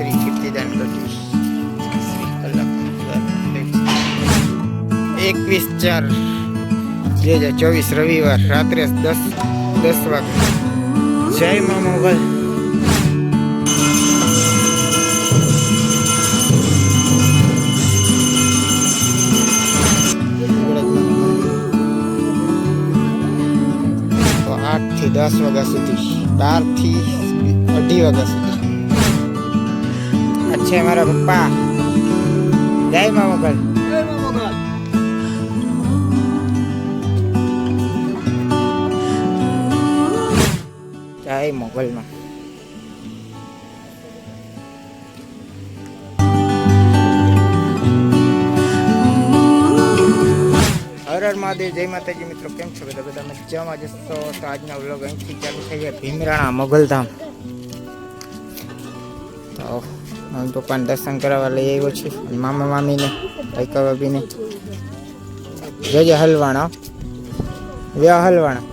શ્રી કીર્તિદાન ગઢવી શ્રી કલાકાર 21/4/2024 રવિવાર રાત્રે 10 વાગે. જય મા મોગલ. તો 8 થી 10 વાગ્યા સુધી, 12 થી 2:30 વાગ્યા સુધી. અચ્છા મારા પપ્પા. જય મા મોગલ. જય મોગલમાં. હર હર મહાદેવ. જય માતાજી મિત્રો, કેમ છો બધા મજામાં જશો? તો આજના વ્લોગ અહીંથી ચાલુ થઈ જાય. ભીમરાણા મોગલધામ. તો મમ્મી પપ્પાને દર્શન કરાવવા લઈ આવ્યો છે, મામા મામીને ભાઈકા ભાભીને. જય હલવાણા વ્યા હલવાણા.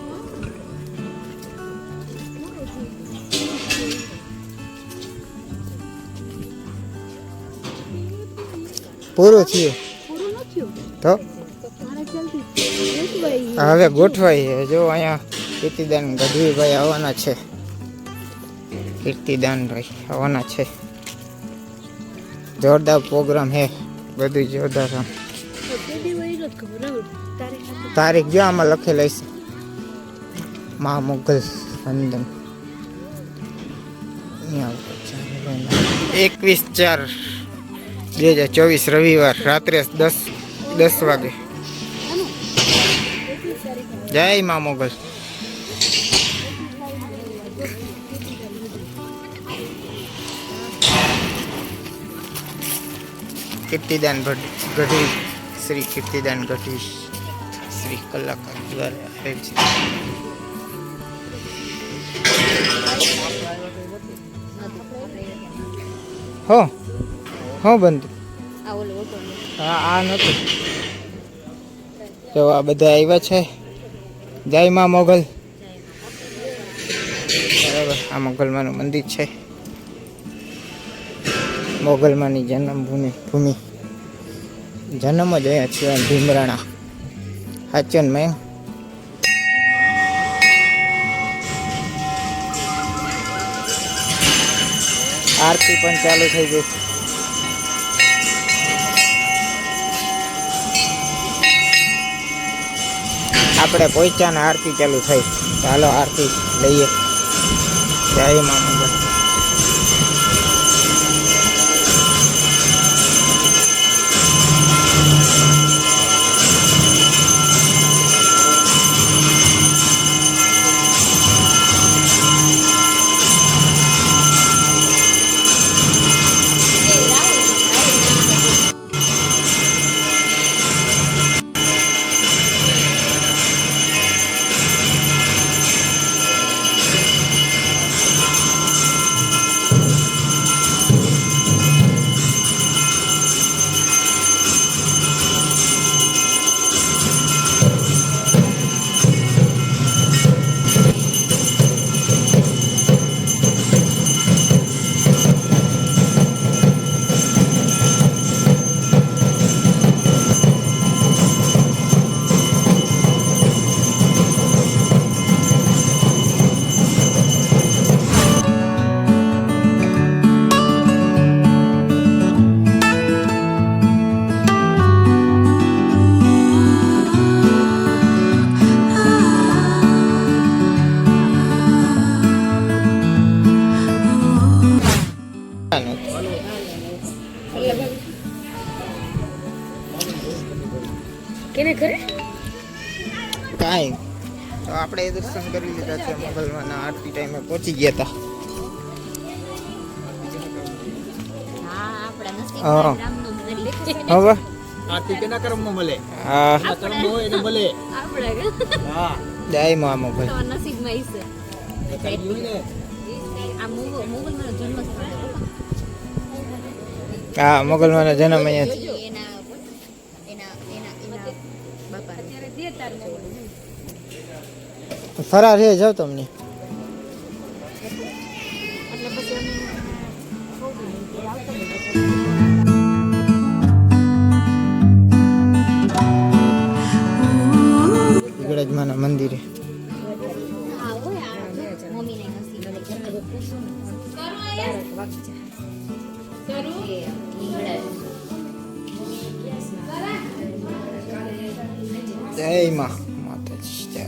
પૂરું થયું તો હવે ગોઠવાય. જો અહીંયા કીર્તિદાન ગઢવીભાઈ આવવાના છે. કીર્તિદાનભાઈ આવવાના છે. જોરદાર પ્રોગ્રામ હે, બધું જોરદાર. તારીખ જો આમાં લખેલી છે, મા મોગલ વંદન. 21/4/2024 રવિવાર રાત્રે 10 વાગે. જય મા મોગલ. કીર્તિદાન ગઢવી શ્રી કીર્તિદાન ગઢવી શ્રી કલાકાર દ્વારા આવેલ છે. હો બંધ. આ નથી. તો આ બધા આવ્યા છે. જય મા મોગલ. બરાબર, આ મોગલમાનું મંદિર છે. મોગલમાની જન્મભૂમિ. જન્મ જ અહીંયા છે ભીમરાણા. હાચન મેં આરતી પણ ચાલુ થઈ ગઈ. આપણે પહોંચ્યા ને આરતી ચાલુ થઈ. ચાલો આરતી લઈએ. જય મા મોગલ. કાંઈ તો આપણે દર્શન કરી લીધા છે. મોગલમાના આરતી ટાઈમે પહોંચી ગયા હતા. હવે આરતી કેના કર્મમાં મળે? હા, કર્મ હોય એને મળે. હા, જય મા મોગલ. નસીબમાં છે. હા, મોગલમાનો જન્મ અહીંયા છે. ફરાર હે જાવ તમને. ગળજમાના મંદિરે જય માં માતાજી જય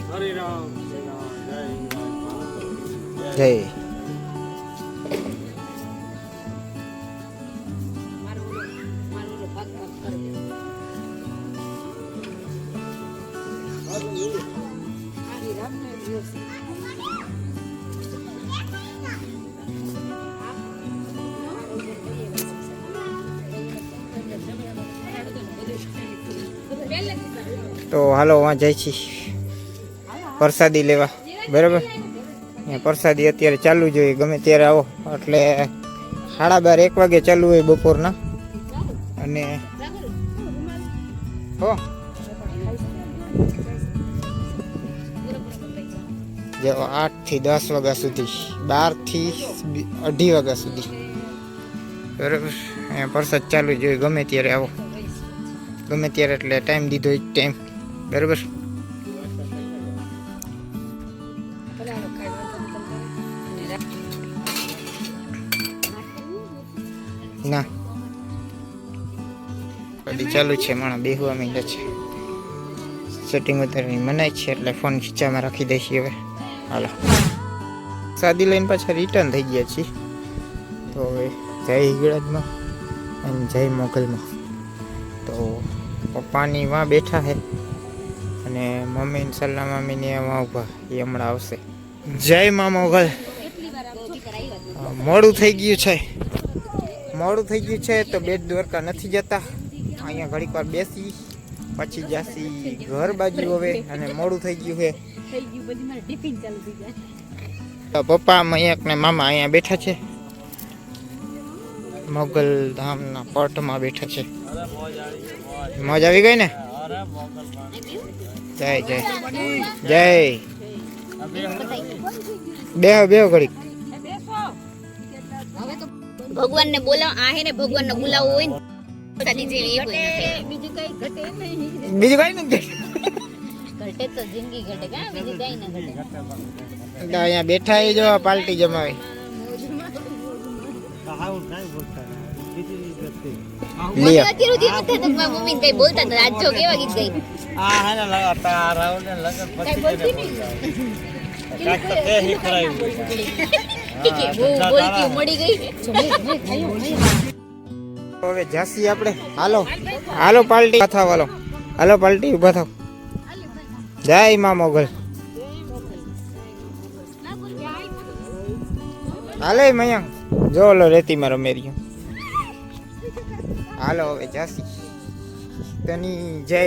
ગણેશ. જય તો હાલો વાં જાય છે પ્રસાદી લેવા. બરાબર, અહીંયા પ્રસાદી અત્યારે ચાલુ જોઈએ, ગમે ત્યારે આવો એટલે 12:30 1 વાગે ચાલુ હોય બપોરના. અને હો જો 8 થી 10 વાગ્યા સુધી, 12 થી 2:30 વાગ્યા સુધી. બરાબર, અહીંયા પ્રસાદ ચાલુ જોઈએ, ગમે ત્યારે આવો, ગમે ત્યારે એટલે ટાઈમ દીધો જ ટાઈમ. બરાબર, ના ગાડી ચાલુ છે, માણસ બેહવા માંડ્યા છે. સેટિંગ ઉતારવાની મનાય છે એટલે ફોન ખીચામાં રાખી દઈશી. હવે હાલો સાદી લઈને પાછા રિટર્ન થઈ ગયા છીએ. તો હવે જય હિંગળાજમાં અને જય મોગલમાં. તો પપ્પાની વાં બેઠા છે અને મમ્મી ને સલ્લા મામીને વાં ઉભા, એ હમણાં આવશે. જય મા મોગલ. મોડું થઈ ગયું છે, મોડું થઈ ગયું છે તો બેટ દ્વારકા નથી જતા. અહીંયા ઘડીક વાર બેસી પછી જાસી ઘર બાજુ હવે, અને મોડું થઈ ગયું છે. પપ્પા મયંક ને મામા અહીંયા બેઠા છે, મોગલ ધામના પટમાં બેઠા છે. મોજ આવી ગઈ ને? જય જય જય. બેહો બેહો ઘડીક. ભગવાન ને બોલાવ, આ હે ને ભગવાન ને બોલાવવો હોય ને સાદી જેવી એ કોઈ નથી. બીજું કઈ નથી ઘટે તો જિંદગી ઘટે, કા બીજું કઈ ના ઘટે. અહીંયા બેઠા એ જો પાર્ટી જમાવી. મને અત્યારે જે નથી તો મારી મમ્મી કઈ બોલતા હતા. આજ જો કેવા ગીત ગઈ. આ હે ને લગાતા રાવ ને લગન પછી કાક તો તે હી કરાયું. કે બહુ બોલતી મળી ગઈ. હવે જાસી આપણે. હાલો હાલો પાર્ટી થાવ, હાલો હાલો પાર્ટી ઉભા થાવ. જય મા મોગલ. હાલે મયંક જો લો રેતી માં રમેર્યું. હાલો હવે જાસી તની જય.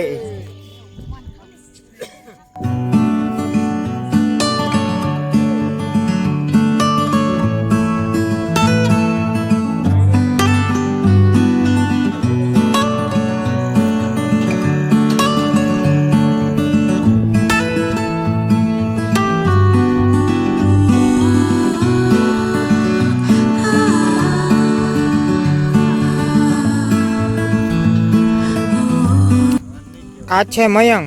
આ છે મયંક,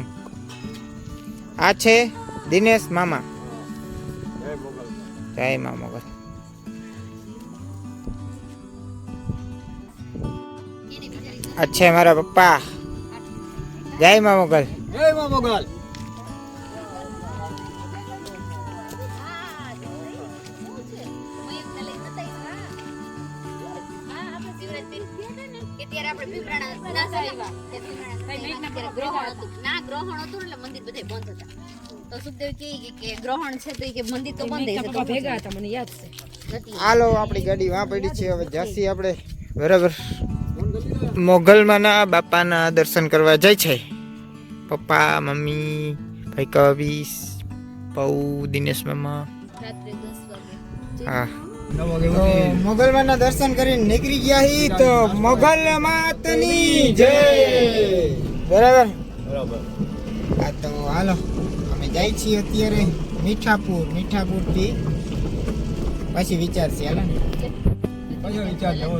આ છે દિનેશ મામા. જય મા મોગલ. આ છે મારા પપ્પા. જય મા મોગલ. જય મા મોગલ. ગ્રહણ હતું એટલે મંદિર બધા બંધ હતા. તો સુખદેવ કે ગ્રહણ છે તો કે મંદિર તો બંધ છે. તો ભેગા હતા, મને યાદ છે. હાલો આપણી ગાડી વાં પડી છે, હવે જાસી આપણે. બરાબર, મોગલમાંના બાપાના દર્શન કરવા જાય છે. પપ્પા મમ્મી ભાઈ કવિશ પૌ દિનેશ મામા રાત્રે 10 વાગે હા તો મોગલમાના દર્શન કરીને નીકળી ગયા હી તો મોગલ માતની જય બરાબર બરાબર. હા તો હાલો અમે જાય છીએ અત્યારે મીઠાપુર થી પછી વિચારશે હાલો ને પછી વિચાર જવો